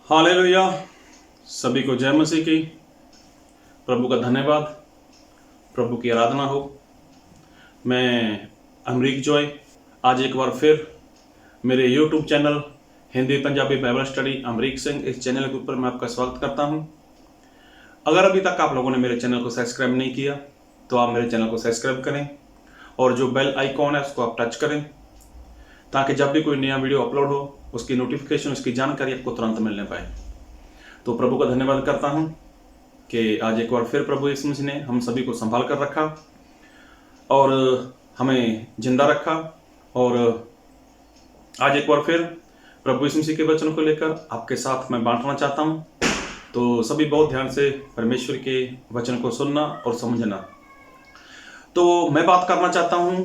Hallelujah. सभी को जय मसीह की। प्रभु का धन्यवाद, प्रभु की आराधना हो। मैं अमरीक जॉय आज एक बार फिर मेरे YouTube channel Hindi Punjabi Bible study Amrik Singh, इस चैनल के ऊपर मैं आपका स्वागत करता हूं। अगर अभी तक आप लोगों ने मेरे चैनल को सब्सक्राइब नहीं किया तो आप मेरे चैनल को सब्सक्राइब करें और जो बेल आइकॉन है उसको आप टच करें, ताकि जब भी कोई नया वीडियो अपलोड हो उसकी नोटिफिकेशन, उसकी जानकारी आपको तुरंत मिलने पाए। तो प्रभु का धन्यवाद करता हूं कि आज एक बार फिर प्रभु यीशु मसीह ने हम सभी को संभाल कर रखा और हमें जिंदा रखा। और आज एक बार फिर प्रभु यीशु मसीह के वचन को लेकर आपके साथ मैं बांटना चाहता हूं। तो सभी बहुत ध्यान से परमेश्वर के वचन को सुनना और समझना। तो मैं बात करना चाहता हूं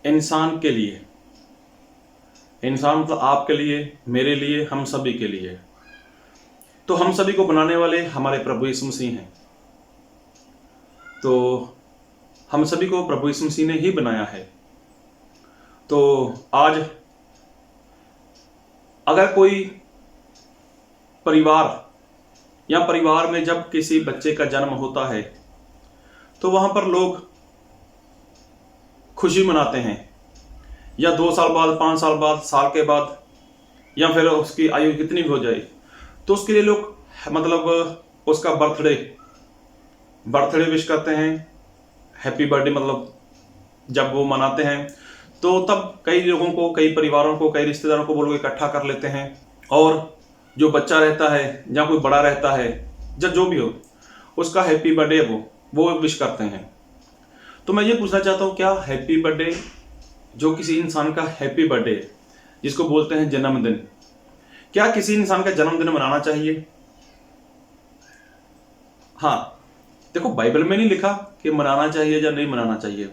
इंसान के लिए। इंसान मतलब आपके लिए, मेरे लिए, हम सभी के लिए। तो हम सभी को बनाने वाले हमारे प्रभु यीशु मसीह हैं। तो हम सभी को प्रभु यीशु मसीह ने ही बनाया है। तो आज अगर कोई परिवार या परिवार में जब किसी बच्चे का जन्म होता है तो वहां पर लोग खुशी मनाते हैं, या 2 साल बाद, 5 साल बाद, साल के बाद, या फिर उसकी आयु कितनी भी हो जाए तो उसके लिए लोग मतलब उसका बर्थडे विश करते हैं। हैप्पी बर्थडे मतलब जब वो मनाते हैं तो तब कई लोगों को, कई परिवारों को, कई रिश्तेदारों को वो लोग इकट्ठा कर लेते हैं और जो बच्चा रहता है या कोई बड़ा रहता है, जब जो भी हो, उसका हैप्पी बर्थडे वो विश करते हैं। तो मैं ये पूछना चाहता हूँ, क्या हैप्पी बर्थडे, जो किसी इंसान का हैप्पी बर्थडे जिसको बोलते हैं जन्मदिन, क्या किसी इंसान का जन्मदिन मनाना चाहिए? हाँ, देखो बाइबल में नहीं लिखा कि मनाना चाहिए या नहीं मनाना चाहिए,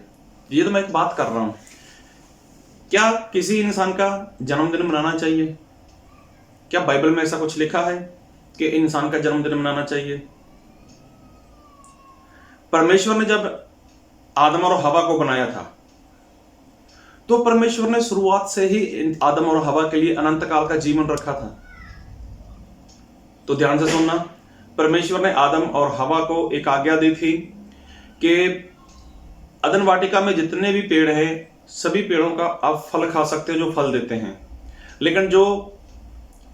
ये तो मैं एक बात कर रहा हूं। क्या किसी इंसान का जन्मदिन मनाना चाहिए? क्या बाइबल में ऐसा कुछ लिखा है कि इंसान का जन्मदिन मनाना चाहिए? परमेश्वर ने जब आदम और हवा को बनाया था तो परमेश्वर ने शुरुआत से ही आदम और हवा के लिए अनंत काल का जीवन रखा था। तो ध्यान से सुनना, परमेश्वर ने आदम और हवा को एक आज्ञा दी थी कि अदन वाटिका में जितने भी पेड़ हैं सभी पेड़ों का आप फल खा सकते हो जो फल देते हैं, लेकिन जो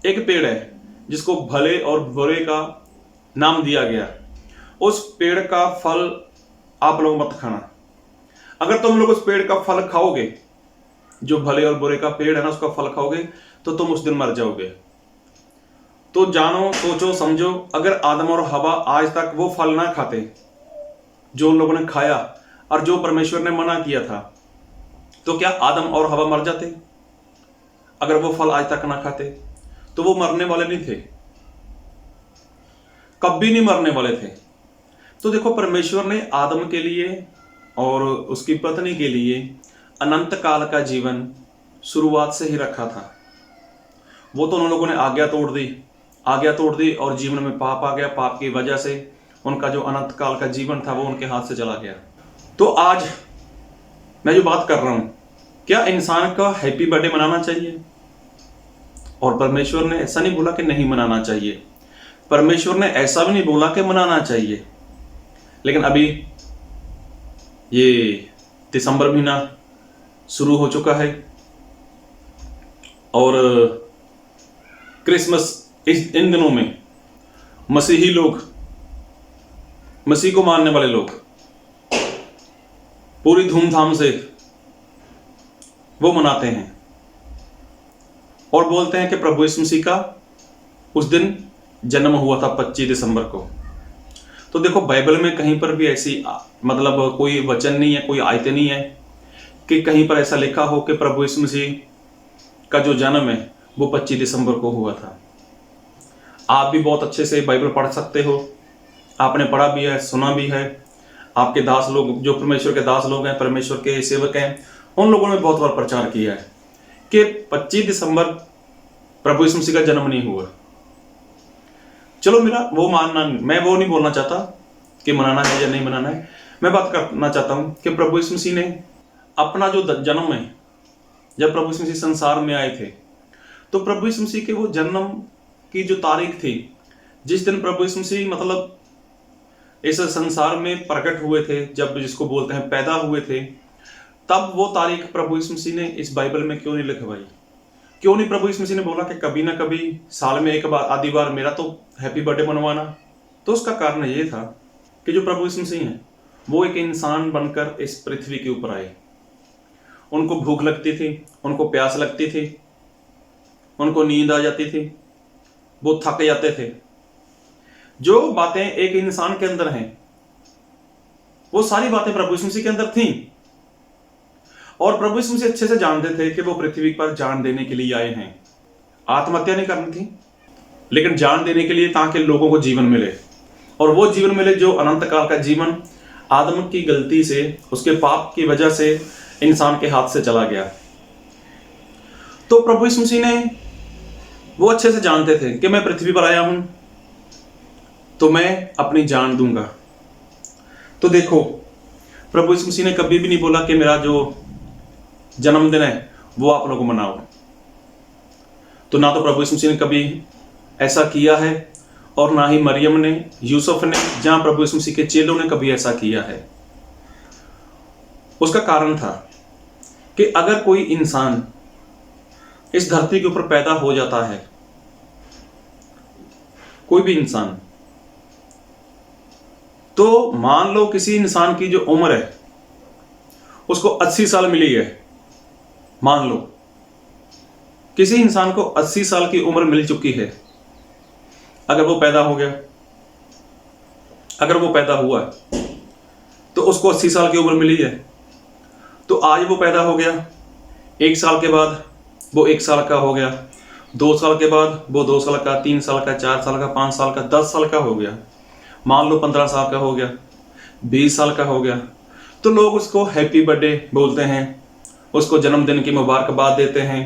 एक पेड़ है जिसको भले और बुरे का नाम दिया गया, उस पेड़ का फल आप लोग मत खाना। अगर तुम लोग उस पेड़ का फल खाओगे, जो भले और बुरे का पेड़ है ना, उसका फल खाओगे तो तुम उस दिन मर जाओगे। तो जानो, सोचो, समझो, अगर आदम और हवा आज तक वो फल ना खाते जो उन लोगों ने खाया और जो परमेश्वर ने मना किया था, तो क्या आदम और हवा मर जाते? अगर वो फल आज तक ना खाते तो वो मरने वाले नहीं थे, कभी नहीं मरने वाले थे। तो देखो, परमेश्वर ने आदम के लिए और उसकी पत्नी के लिए अनंत काल का जीवन शुरुआत से ही रखा था। वो तो उन लोगों ने आज्ञा तोड़ दी और जीवन में पाप आ गया। पाप की वजह से उनका जो अनंत काल का जीवन था वो उनके हाथ से चला गया। तो आज मैं जो बात कर रहा हूं, क्या इंसान का हैप्पी बर्थडे मनाना चाहिए? और परमेश्वर ने ऐसा नहीं बोला कि नहीं मनाना चाहिए, परमेश्वर ने ऐसा भी नहीं बोला कि मनाना चाहिए। लेकिन अभी ये दिसंबर महीना शुरू हो चुका है और क्रिसमस, इन दिनों में मसीही लोग, मसीह को मानने वाले लोग पूरी धूमधाम से वो मनाते हैं और बोलते हैं कि प्रभु यीशु मसीह का उस दिन जन्म हुआ था 25 दिसंबर को। तो देखो, बाइबल में कहीं पर भी ऐसी मतलब कोई वचन नहीं है, कोई आयत नहीं है कि कहीं पर ऐसा लिखा हो कि प्रभु यीशु मसीह का जो जन्म है वो 25 दिसंबर को हुआ था। आप भी बहुत अच्छे से बाइबल पढ़ सकते हो, आपने पढ़ा भी है, सुना भी है। आपके दास लोग, जो परमेश्वर के दास लोग हैं, परमेश्वर के सेवक हैं, उन लोगों ने बहुत बार प्रचार किया है कि 25 दिसंबर प्रभु यीशु मसीह का जन्म नहीं हुआ। चलो, मेरा वो मानना, मैं वो नहीं बोलना चाहता कि मनाना है या नहीं मनाना है। मैं बात करना चाहता हूं कि प्रभु यीशु मसीह ने अपना जो जन्म है, जब प्रभु यीशु मसीह संसार में आए थे तो प्रभु यीशु मसीह के वो जन्म की जो तारीख थी, जिस दिन प्रभु यीशु मसीह मतलब इस संसार में प्रकट हुए थे, जब जिसको बोलते हैं पैदा हुए थे, तब वो तारीख प्रभु यीशु मसीह ने इस बाइबल में क्यों नहीं लिखवाई? क्यों नहीं प्रभु यीशु मसीह ने बोला कि कभी ना कभी साल में एक बार, आधी बार मेरा तो हैप्पी बर्थडे मनवाना? तो उसका कारण ये था कि जो प्रभु यीशु मसीह हैं वो एक इंसान बनकर इस पृथ्वी के ऊपर आए। उनको भूख लगती थी, उनको प्यास लगती थी, उनको नींद आ जाती थी, वो थक जाते थे। जो बातें एक इंसान के अंदर हैं वो सारी बातें प्रभु यीशु मसीह के अंदर थीं। और प्रभु यीशु मसीह अच्छे से जानते थे कि वो पृथ्वी पर जान देने के लिए आए हैं। आत्महत्या नहीं करनी थी, लेकिन जान देने के लिए, ताकि लोगों को जीवन मिले। और वो जीवन मिले जो अनंत काल का जीवन आदम की गलती से, उसके पाप की वजह से इंसान के हाथ से चला गया। तो प्रभु यीशु मसीह ने, वो अच्छे से जानते थे कि मैं पृथ्वी पर आया हूं तो मैं अपनी जान दूंगा। तो देखो, प्रभु यीशु मसीह ने कभी भी नहीं बोला कि मेरा जो जन्मदिन है वो आप लोग मनाओ। तो ना तो प्रभु यीशु मसीह ने कभी ऐसा किया है, और ना ही मरियम ने, यूसुफ ने, जहां प्रभु यीशु मसीह के चेलों ने कभी ऐसा किया है। उसका कारण था कि अगर कोई इंसान इस धरती के ऊपर पैदा हो जाता है, कोई भी इंसान, तो मान लो किसी इंसान की जो उम्र है उसको 80 साल मिली है। मान लो किसी इंसान को 80 साल की उम्र मिल चुकी है। अगर वो पैदा हो गया, अगर वो पैदा हुआ तो उसको 80 साल की उम्र मिली है। तो आज वो पैदा हो गया, 1 साल के बाद वो 1 साल का हो गया, 2 साल के बाद वो 2 साल का, 3 साल का, 4 साल का, 5 साल का, 10 साल का हो गया, मान लो 15 साल का हो गया, 20 साल का हो गया। तो लोग उसको हैप्पी बर्थडे बोलते हैं, उसको जन्मदिन की मुबारकबाद देते हैं।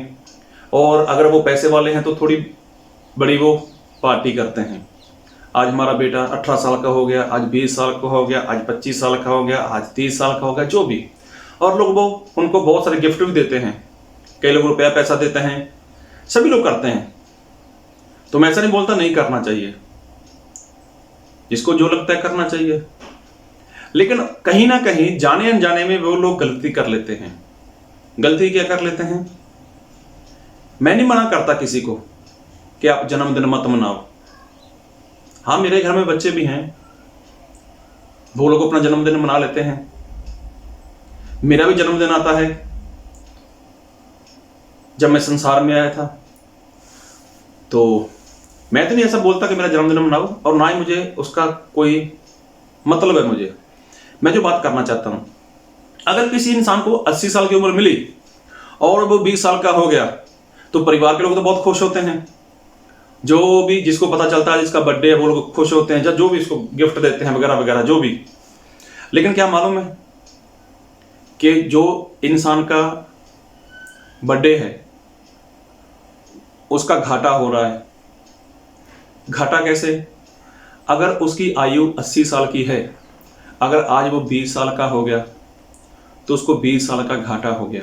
और अगर वो पैसे वाले हैं तो थोड़ी बड़ी वो पार्टी करते हैं। आज हमारा बेटा 18 साल का हो गया, आज 20 साल का हो गया, आज 25 साल का हो गया, आज 30 साल का हो गया, जो भी। और लोग वो उनको बहुत सारे गिफ्ट भी देते हैं, कई लोग रुपया पैसा देते हैं, सभी लोग करते हैं। तो मैं ऐसा नहीं बोलता नहीं करना चाहिए, जिसको जो लगता है करना चाहिए। लेकिन कहीं ना कहीं जाने अनजाने में वो लोग गलती कर लेते हैं। गलती क्या कर लेते हैं? मैं नहीं मना करता किसी को कि आप जन्मदिन मत मनाओ। हाँ, मेरे घर में बच्चे भी हैं, वो लोग अपना जन्मदिन मना लेते हैं। मेरा भी जन्मदिन आता है। जब मैं संसार में आया था तो मैं तो नहीं ऐसा बोलता कि मेरा जन्मदिन मनाओ, और ना ही मुझे उसका कोई मतलब है। मुझे, मैं जो बात करना चाहता हूं, अगर किसी इंसान को 80 साल की उम्र मिली और वो 20 साल का हो गया तो परिवार के लोग तो बहुत खुश होते हैं। जो भी, जिसको पता चलता है जिसका बर्थडे है, वो लोग खुश होते हैं, जो भी इसको गिफ्ट देते हैं वगैरह वगैरह, जो भी। लेकिन क्या मालूम है कि जो इंसान का बर्थडे है उसका घाटा हो रहा है। घाटा कैसे? अगर उसकी आयु 80 साल की है, अगर आज वो 20 साल का हो गया तो उसको 20 साल का घाटा हो गया।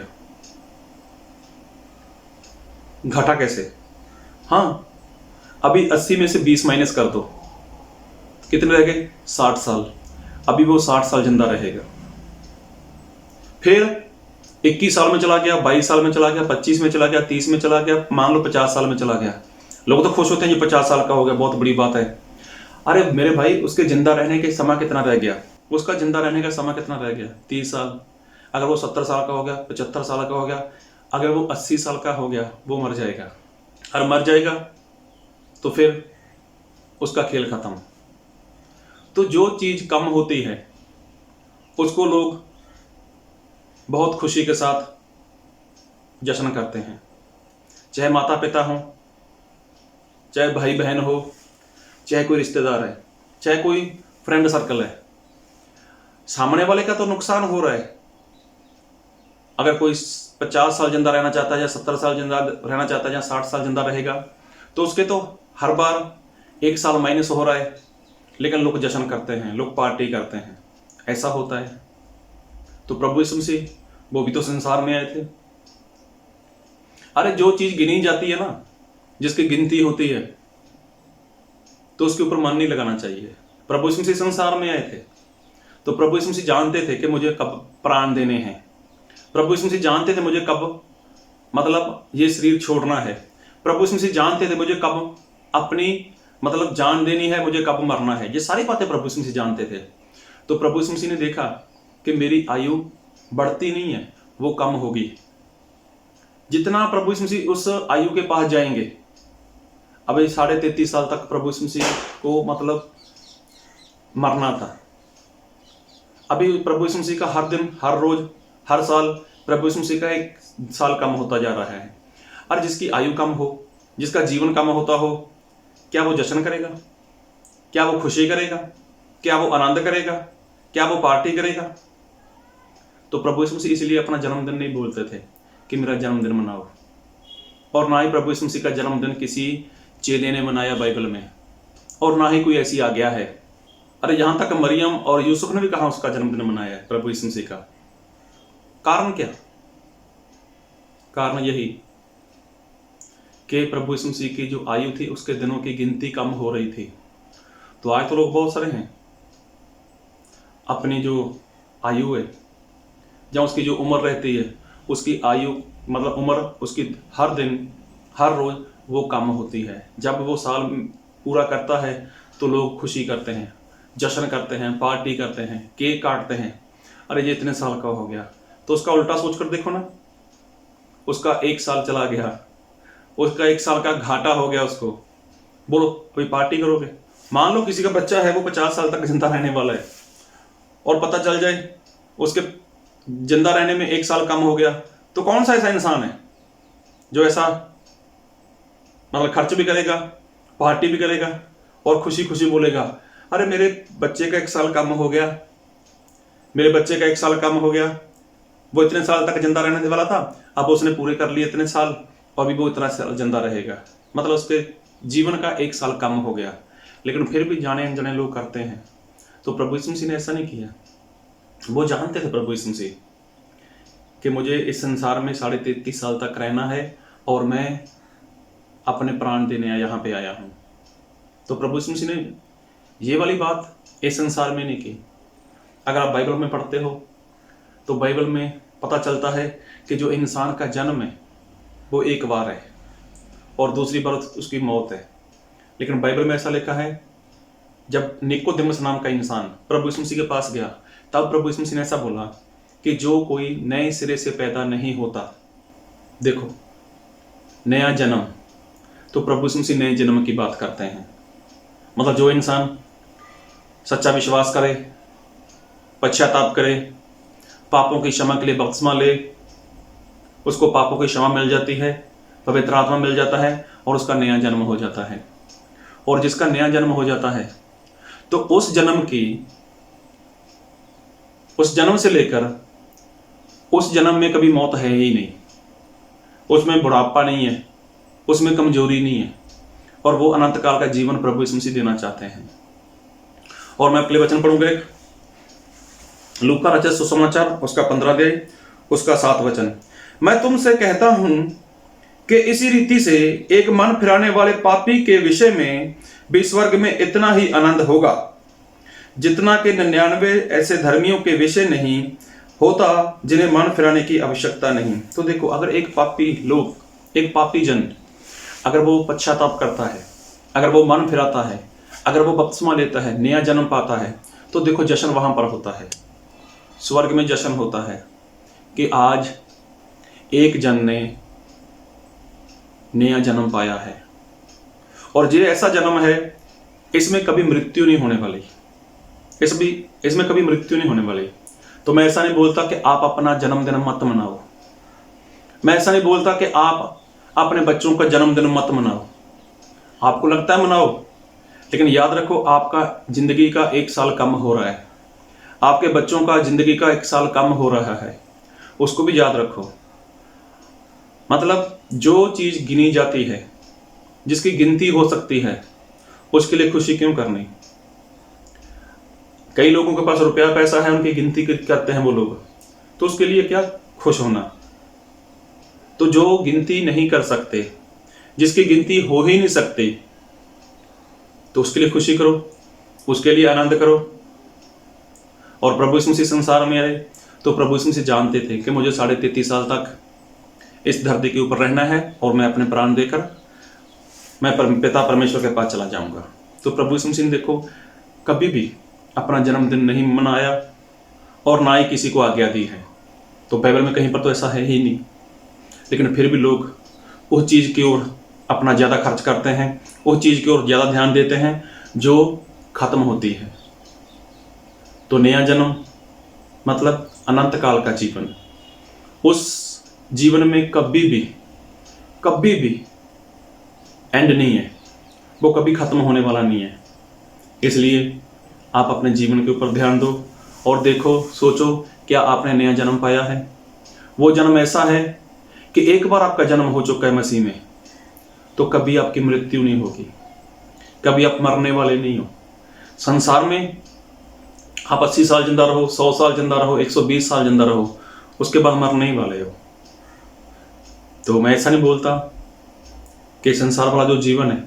घाटा कैसे? हाँ, अभी 80 में से 20 माइनस कर दो, कितने रह गए? 60 साल। अभी वो 60 साल जिंदा रहेगा। फिर 21 साल में चला गया, 22 साल में चला गया, 25 में चला गया, 30 में चला गया, मान लो 50 साल में चला गया। लोग तो खुश होते हैं, ये 50 साल का हो गया, बहुत बड़ी बात है। अरे मेरे भाई, उसके जिंदा रहने के समय कितना रह गया? उसका जिंदा रहने का समय कितना रह गया? 30 साल। अगर वो 70 साल का हो गया, 75 साल का हो गया, अगर वो 80 साल का हो गया, वो मर जाएगा। और मर जाएगा तो फिर उसका खेल खत्म। तो जो चीज कम होती है उसको लोग बहुत खुशी के साथ जश्न करते हैं। चाहे माता पिता हो, चाहे भाई बहन हो, चाहे कोई रिश्तेदार है, चाहे कोई फ्रेंड सर्कल है। सामने वाले का तो नुकसान हो रहा है। अगर कोई 50 साल जिंदा रहना चाहता है या 70 साल जिंदा रहना चाहता है या 60 साल जिंदा रहेगा, तो उसके तो हर बार 1 साल माइनस हो रहा है। लेकिन लोग जश्न करते हैं, लोग पार्टी करते हैं। ऐसा होता है। तो प्रभु यीशु मसीह, वो भी तो संसार में आए थे। अरे जो चीज गिनी जाती है ना, जिसकी गिनती होती है, तो उसके ऊपर मन नहीं लगाना चाहिए। प्रभु यीशु मसीह संसार में आए थे तो प्रभु यीशु मसीह जानते थे कि मुझे कब प्राण देने हैं। प्रभु यीशु मसीह जानते थे मुझे कब ये शरीर छोड़ना है। प्रभु यीशु मसीह जानते थे मुझे कब अपनी जान देनी है, मुझे कब मरना है। ये सारी बातें प्रभु यीशु मसीह जानते थे। तो प्रभु यीशु मसीह ने देखा कि मेरी आयु बढ़ती नहीं है, वो कम होगी। जितना प्रभु यीशु मसीह उस आयु के पास जाएंगे, अभी 33.5 साल तक प्रभु यीशु मसीह को मरना था। अभी प्रभु यीशु मसीह का हर दिन, हर रोज, हर साल प्रभु यीशु मसीह का 1 साल कम होता जा रहा है। और जिसकी आयु कम हो, जिसका जीवन कम होता हो, क्या वो जश्न करेगा? क्या वो खुशी करेगा? क्या वो आनंद करेगा? क्या वो पार्टी करेगा? तो प्रभु यीशु मसीह इसलिए अपना जन्मदिन नहीं बोलते थे कि मेरा जन्मदिन मनाओ। और ना ही प्रभु यीशु मसीह का जन्मदिन किसी चेले ने मनाया बाइबल में, और ना ही कोई ऐसी आज्ञा है। अरे यहां तक मरियम और यूसुफ ने भी कहा उसका जन्मदिन मनाया है प्रभु यीशु मसीह का। कारण क्या? कारण यही कि प्रभु यीशु मसीह की जो आयु थी उसके दिनों की गिनती कम हो रही थी। तो आज तो लोग बहुत सारे हैं, अपनी जो आयु है, जहाँ उसकी जो उम्र रहती है, उसकी आयु उम्र उसकी हर दिन, हर रोज वो कम होती है। जब वो साल पूरा करता है तो लोग खुशी करते हैं, जश्न करते हैं, पार्टी करते हैं, केक काटते हैं। अरे ये इतने साल का हो गया। तो उसका उल्टा सोच कर देखो ना, उसका 1 साल चला गया, उसका 1 साल का घाटा हो गया उसको। बोलो कोई पार्टी करोगे? मान लो किसी का बच्चा है, वो 50 साल तक जिंदा रहने वाला है, और पता चल जाए उसके जिंदा रहने में 1 साल कम हो गया, तो कौन सा ऐसा इंसान है जो ऐसा खर्च भी करेगा, पार्टी भी करेगा और खुशी खुशी बोलेगा अरे मेरे बच्चे का 1 साल कम हो गया, मेरे बच्चे का 1 साल कम हो गया, वो इतने साल तक जिंदा रहने वाला था, अब उसने पूरे कर लिए इतने साल, और भी वो इतना साल जिंदा रहेगा। उसके जीवन का 1 साल कम हो गया। लेकिन फिर भी जाने अनजाने लोग करते हैं। तो प्रभु यीशु मसीह ने ऐसा नहीं किया। वो जानते थे प्रभु यीशु मसीह कि मुझे इस संसार में 33.5 साल तक रहना है और मैं अपने प्राण देने यहाँ पे आया हूँ। तो प्रभु यीशु मसीह ने ये वाली बात इस संसार में नहीं की। अगर आप बाइबल में पढ़ते हो तो बाइबल में पता चलता है कि जो इंसान का जन्म है वो एक बार है और दूसरी बार उसकी मौत है। लेकिन बाइबल में ऐसा लिखा है, जब निकोदेमुस नाम का इंसान प्रभु यीशु मसीह के पास गया, तब प्रभु यीशु मसीह ने ऐसा बोला कि जो कोई नए सिरे से पैदा नहीं होता, देखो नया जन्म, तो प्रभु यीशु मसीह नए जन्म की बात करते हैं। जो इंसान सच्चा विश्वास करे, पश्चाताप करे, पापों की क्षमा के लिए बपतिस्मा ले, उसको पापों की क्षमा मिल जाती है, पवित्र आत्मा मिल जाता है और उसका नया जन्म हो जाता है। और जिसका नया जन्म हो जाता है तो उस जन्म से लेकर उस जन्म में कभी मौत है ही नहीं, उसमें बुढ़ापा नहीं है, उसमें कमजोरी नहीं है, और वो अनंत काल का जीवन प्रभु यीशु मसीह देना चाहते हैं। और मैं अगले वचन पढ़ूंगा, लूका रचित सुसमाचार उसका 15 अध्याय उसका 7 वचन। मैं तुमसे कहता हूं कि इसी रीति से एक मन फिराने वाले पापी के विषय में भी स्वर्ग में इतना ही आनंद होगा जितना कि 99 ऐसे धर्मियों के विषय नहीं होता जिन्हें मन फिराने की आवश्यकता नहीं। तो देखो, अगर एक पापी जन अगर वो पश्चाताप करता है, अगर वो मन फिराता है, अगर वो बपतिस्मा लेता है, नया जन्म पाता है, तो देखो जश्न वहां पर होता है, स्वर्ग में जश्न होता है कि आज एक जन ने नया जन्म पाया है। और ये ऐसा जन्म है, इसमें कभी मृत्यु नहीं होने वाली, इसमें कभी मृत्यु नहीं होने वाली। तो मैं ऐसा नहीं बोलता कि आप अपना जन्मदिन मत मनाओ, मैं ऐसा नहीं बोलता कि आप अपने बच्चों का जन्मदिन मत मनाओ। आपको लगता है मनाओ, लेकिन याद रखो आपका जिंदगी का 1 साल कम हो रहा है, आपके बच्चों का जिंदगी का 1 साल कम हो रहा है, उसको भी याद रखो। जो चीज गिनी जाती है, जिसकी गिनती हो सकती है, उसके लिए खुशी क्यों करनी? कई लोगों के पास रुपया पैसा है, उनकी गिनती करते हैं वो लोग, तो उसके लिए क्या खुश होना। तो जो गिनती नहीं कर सकते, जिसकी गिनती हो ही नहीं सकती, तो उसके लिए खुशी करो, उसके लिए आनंद करो। और प्रभु यीशु मसीह संसार में आए तो प्रभु यीशु मसीह जानते थे कि मुझे 33.5 साल तक इस धरती के ऊपर रहना है और मैं अपने प्राण देकर मैं पिता परमेश्वर के पास चला जाऊंगा। तो प्रभु यीशु मसीह ने देखो कभी भी अपना जन्मदिन नहीं मनाया और ना ही किसी को आज्ञा दी है। तो बाइबल में कहीं पर तो ऐसा है ही नहीं, लेकिन फिर भी लोग उस चीज़ की ओर अपना ज़्यादा खर्च करते हैं, उस चीज़ की ओर ज़्यादा ध्यान देते हैं जो ख़त्म होती है। तो नया जन्म मतलब अनंत काल का जीवन। उस जीवन में कभी भी एंड नहीं है, वो कभी ख़त्म होने वाला नहीं है। इसलिए आप अपने जीवन के ऊपर ध्यान दो और देखो, सोचो क्या आपने नया जन्म पाया है। वो जन्म ऐसा है कि एक बार आपका जन्म हो चुका है मसीह में तो कभी आपकी मृत्यु नहीं होगी, कभी आप मरने वाले नहीं हो। संसार में आप 80 साल जिंदा रहो, 100 साल जिंदा रहो, 120 साल जिंदा रहो, उसके बाद मरने ही वाले हो। तो मैं ऐसा नहीं बोलता कि संसार वाला जो जीवन है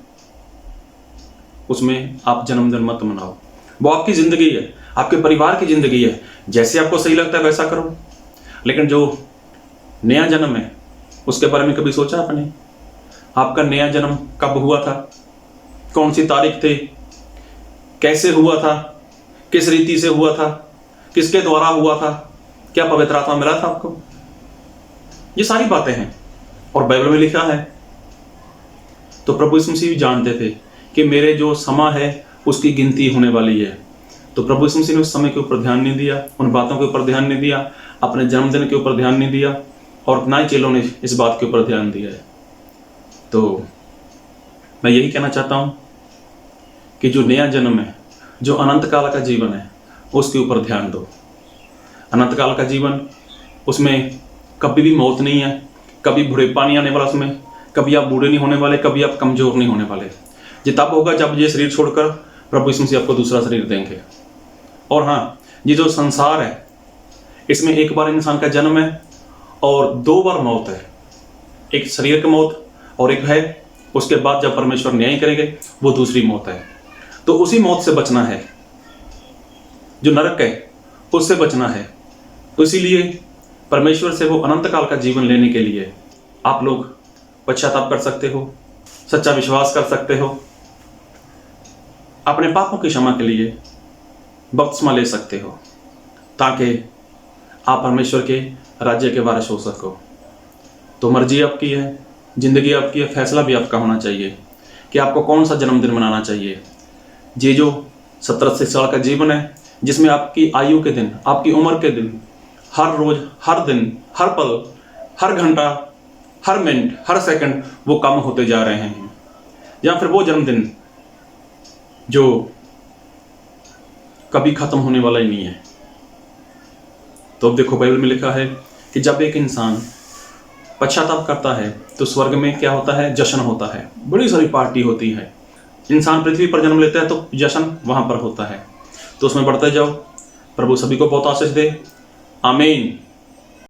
उसमें आप जन्मदिन मत मनाओ। वो आपकी ज़िंदगी है, आपके परिवार की ज़िंदगी है, जैसे आपको सही लगता है वैसा करो। लेकिन जो नया जन्म है उसके बारे में कभी सोचा आपने? आपका नया जन्म कब हुआ था, कौन सी तारीख थी, कैसे हुआ था, किस रीति से हुआ था, किसके द्वारा हुआ था, क्या पवित्र आत्मा मिला था आपको? ये सारी बातें हैं और बाइबल में लिखा है। तो प्रभु यीशु मसीह भी जानते थे कि मेरे जो समय है उसकी गिनती होने वाली है। तो प्रभु यीशु मसीह ने उस समय के ऊपर ध्यान नहीं दिया, उन बातों के ऊपर ध्यान नहीं दिया, अपने जन्मदिन के ऊपर ध्यान नहीं दिया और ना ही चेलों ने इस बात के ऊपर ध्यान दिया है। तो मैं यही कहना चाहता हूँ कि जो नया जन्म है, जो अनंत काल का जीवन है, उसके ऊपर ध्यान दो। अनंत काल का जीवन, उसमें कभी भी मौत नहीं है, कभी बुढ़ेपा नहीं आने वाला उसमें, कभी आप बूढ़े नहीं होने वाले, कभी आप कमज़ोर नहीं होने वाले। ये तब होगा जब ये शरीर छोड़कर प्रभु यीशु मसीह आपको दूसरा शरीर देंगे। और हाँ, ये जो संसार है इसमें एक बार इंसान का जन्म है और 2 बार मौत है। एक शरीर की मौत और एक है उसके बाद जब परमेश्वर न्याय करेंगे वो दूसरी मौत है। तो उसी मौत से बचना है, जो नरक है उससे बचना है। तो इसीलिए परमेश्वर से वो अनंत काल का जीवन लेने के लिए आप लोग पश्चाताप कर सकते हो, सच्चा विश्वास कर सकते हो, अपने पापों की क्षमा के लिए बपतिस्मा ले सकते हो, ताकि आप परमेश्वर के राज्य के वारिस हो सको। तो मर्जी आपकी है, जिंदगी आपकी है, फैसला भी आपका होना चाहिए कि आपको कौन सा जन्मदिन मनाना चाहिए। ये जो 70-80 साल का जीवन है जिसमें आपकी आयु के दिन, आपकी उम्र के दिन, हर रोज, हर दिन, हर पल, हर घंटा, हर मिनट, हर सेकंड वो कम होते जा रहे हैं, या फिर वो जन्मदिन जो कभी खत्म होने वाला ही नहीं है। तो अब देखो बाइबल में लिखा है कि जब एक इंसान पश्चाताप करता है तो स्वर्ग में क्या होता है? जश्न होता है, बड़ी सारी पार्टी होती है। इंसान पृथ्वी पर जन्म लेता है तो जश्न वहां पर होता है। तो उसमें बढ़ते जाओ। प्रभु सभी को बहुत आशीष दे। आमीन।